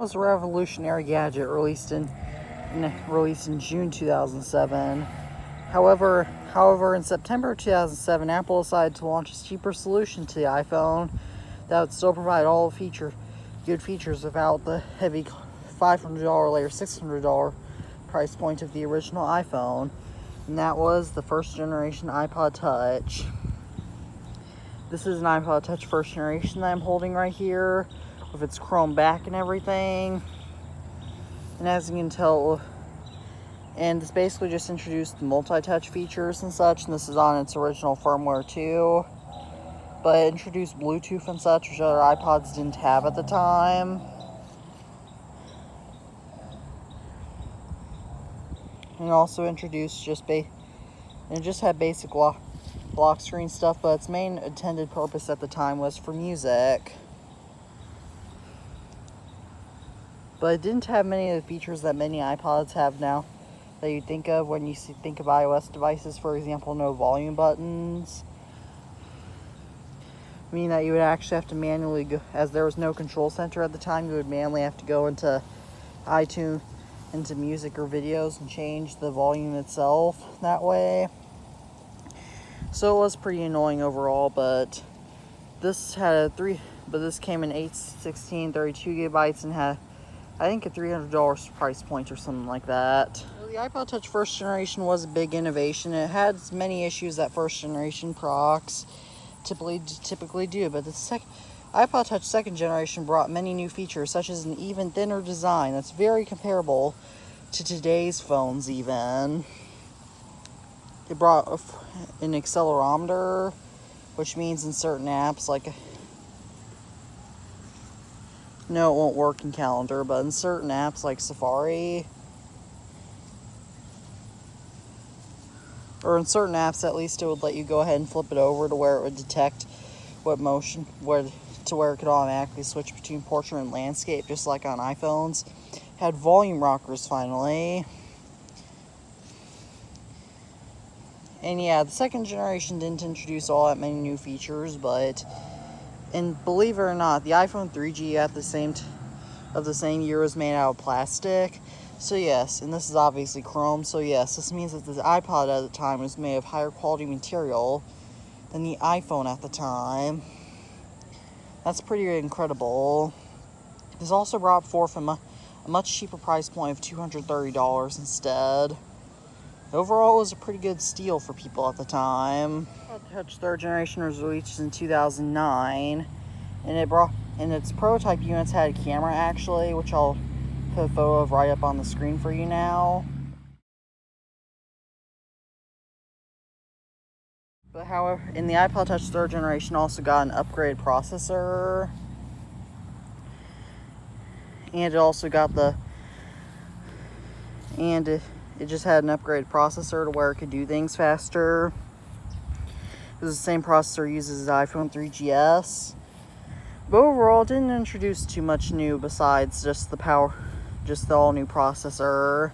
Was a revolutionary gadget released in June 2007. However, in September 2007, Apple decided to launch a cheaper solution to the iPhone that would still provide all good features without the heavy $500 later $600 price point of the original iPhone, and that was the first generation iPod Touch. This is an iPod Touch first generation that I'm holding right here, with its chrome back and everything. And as you can tell, and this basically just introduced multi-touch features and such, and this is on its original firmware too. But it introduced Bluetooth and such, which other iPods didn't have at the time. And it also introduced it just had basic lock screen stuff, but its main intended purpose at the time was for music. But it didn't have many of the features that many iPods have now that you think of when you think of iOS devices. For example, no volume buttons. Meaning that you would actually have to manually go, as there was no control center at the time, you would manually have to go into iTunes, into music or videos, and change the volume itself that way. So it was pretty annoying overall, but this came in 8, 16, 32 gigabytes and had, I think, a $300 price point or something like that. Well, the iPod Touch first generation was a big innovation. It had many issues that first generation products typically do, but the iPod Touch second generation brought many new features, such as an even thinner design that's very comparable to today's phones even. It brought an accelerometer, which means in certain apps, no, it won't work in Calendar, but in certain apps like Safari, or in certain apps at least, it would let you go ahead and flip it over to where it would detect what motion, where it could automatically switch between portrait and landscape, just like on iPhones. Had volume rockers finally. And yeah, the second generation didn't introduce all that many new features, and believe it or not, the iPhone 3G of the same year was made out of plastic. So yes, and this is obviously chrome, so yes, this means that the iPod at the time was made of higher quality material than the iPhone at the time. That's pretty incredible. This also brought forth a much cheaper price point of $230 instead. Overall, it was a pretty good steal for people at the time. iPod Touch third generation was released in 2009, and its prototype units had a camera actually, which I'll put a photo of right up on the screen for you now. But however, in the iPod Touch third generation also got an upgraded processor, and it also got it just had an upgraded processor to where it could do things faster. It was the same processor used as the iPhone 3GS. But overall, it didn't introduce too much new besides just the all new processor.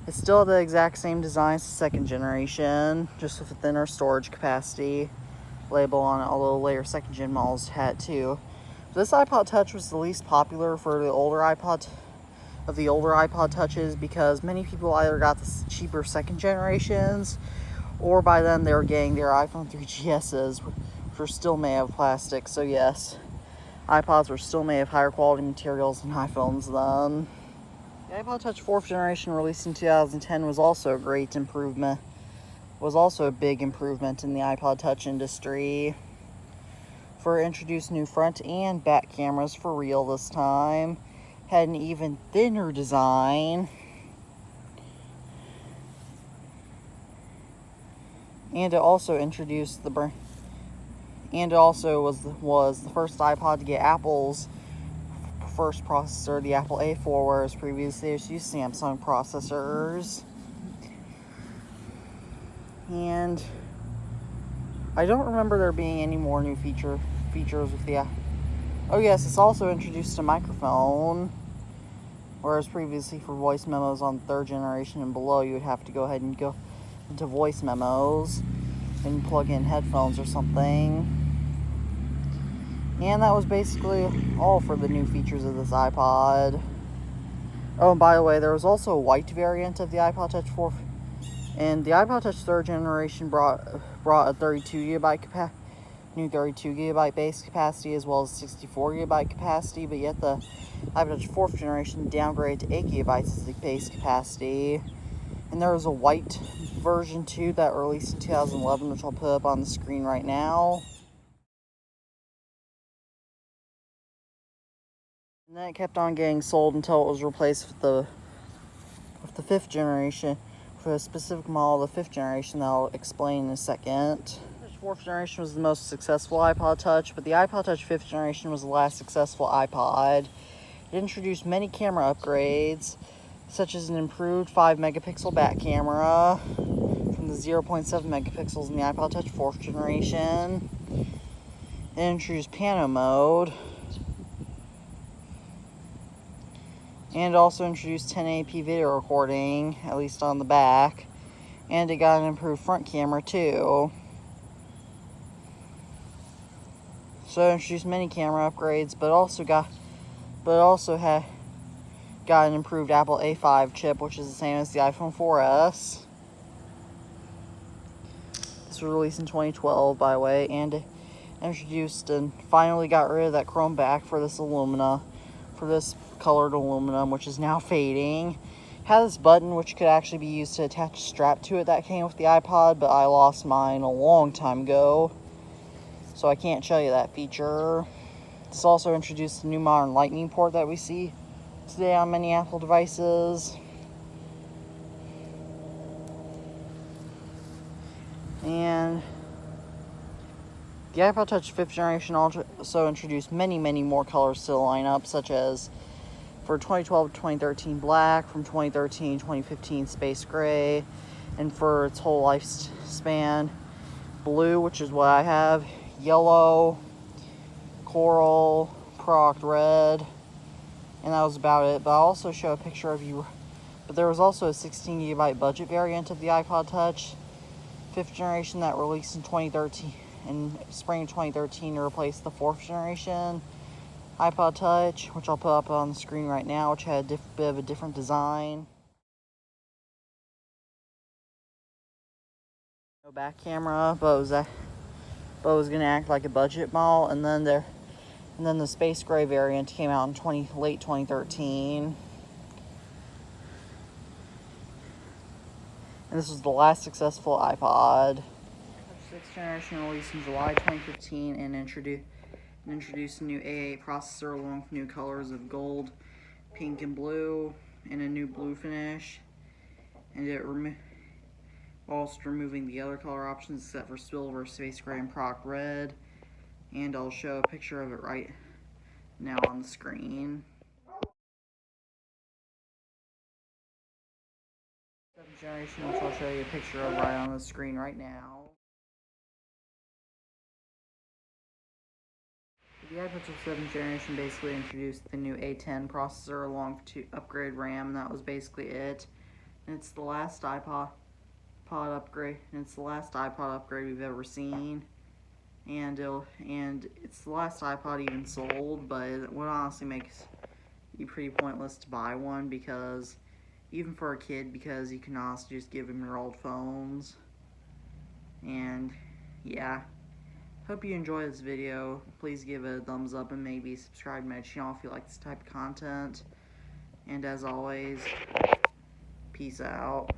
It still had the exact same design as the second generation, just with a thinner storage capacity label on it, although later second gen models had too. This iPod Touch was the least popular for the older iPod Touches, because many people either got the cheaper second generations, or by then they were getting their iPhone 3GSs, which were still made of plastic. So yes, iPods were still made of higher quality materials than iPhones then. The iPod Touch 4th generation, released in 2010, was also a great improvement. Was also a big improvement in the iPod Touch industry. For it introduced new front and back cameras for real this time. Had an even thinner design. And it also introduced and it also was the first iPod to get Apple's first processor, the Apple A4, whereas previously it used Samsung processors. And I don't remember there being any more new features with the. Oh yes, it's also introduced a microphone, whereas previously for voice memos on the third generation and below, you would have to go ahead and go into voice memos and plug in headphones or something. And that was basically all for the new features of this iPod. Oh, and by the way, there was also a white variant of the iPod Touch 4, and the iPod Touch 3rd generation brought a 32 gigabyte new 32 gigabyte base capacity as well as 64 gigabyte capacity, but yet the iPod Touch 4th generation downgraded to 8 gigabytes as the base capacity. And there was a white version too that released in 2011, which I'll put up on the screen right now. And then it kept on getting sold until it was replaced with the 5th generation, for a specific model of the 5th generation that I'll explain in a second. The 4th generation was the most successful iPod Touch, but the iPod Touch 5th generation was the last successful iPod. It introduced many camera upgrades, such as an improved 5 megapixel back camera from the 0.7 megapixels in the iPod Touch 4th generation. It introduced pano mode, and also introduced 1080p video recording, at least on the back, and it got an improved front camera too. So it introduced many camera upgrades, but also had got an improved Apple A5 chip, which is the same as the iPhone 4S. This was released in 2012, by the way, and it introduced and finally got rid of that chrome back for this colored aluminum, which is now fading. It had this button which could actually be used to attach a strap to it that came with the iPod, but I lost mine a long time ago, so I can't show you that feature. This also introduced the new modern Lightning port that we see today on many Apple devices. And the iPod Touch 5th generation also introduced many more colors to the lineup, such as for 2012 to 2013 black, from 2013 to 2015 space gray, and for its whole lifespan blue, which is what I have, yellow, coral, peroxide red, and that was about it. But I'll also show a picture of you. But there was also a 16 gigabyte budget variant of the iPod Touch 5th generation that released in 2013, in spring of 2013, to replace the 4th generation iPod Touch, which I'll put up on the screen right now, which had a bit of a different design. No back camera, but it was gonna act like a budget model, and then the space gray variant came out in late 2013. And this was the last successful iPod. Touch 6th generation released in July 2015 and introduced a new A8 processor along with new colors of gold, pink, and blue, and a new blue finish. And whilst removing the other color options except for silver, space gray, and peroxide red. And I'll show a picture of it right now on the screen. 7th generation, which I'll show you a picture of right on the screen right now. The iPod Touch 7th generation basically introduced the new A10 processor along with upgrade RAM, and that was basically it. And it's the last iPod upgrade, and it's the last iPod upgrade we've ever seen. And it's the last iPod even sold, but it would honestly make you pretty pointless to buy one, because even for a kid, because you can honestly just give them your old phones. And yeah, hope you enjoy this video. Please give it a thumbs up and maybe subscribe to my channel if you like this type of content. And as always, peace out.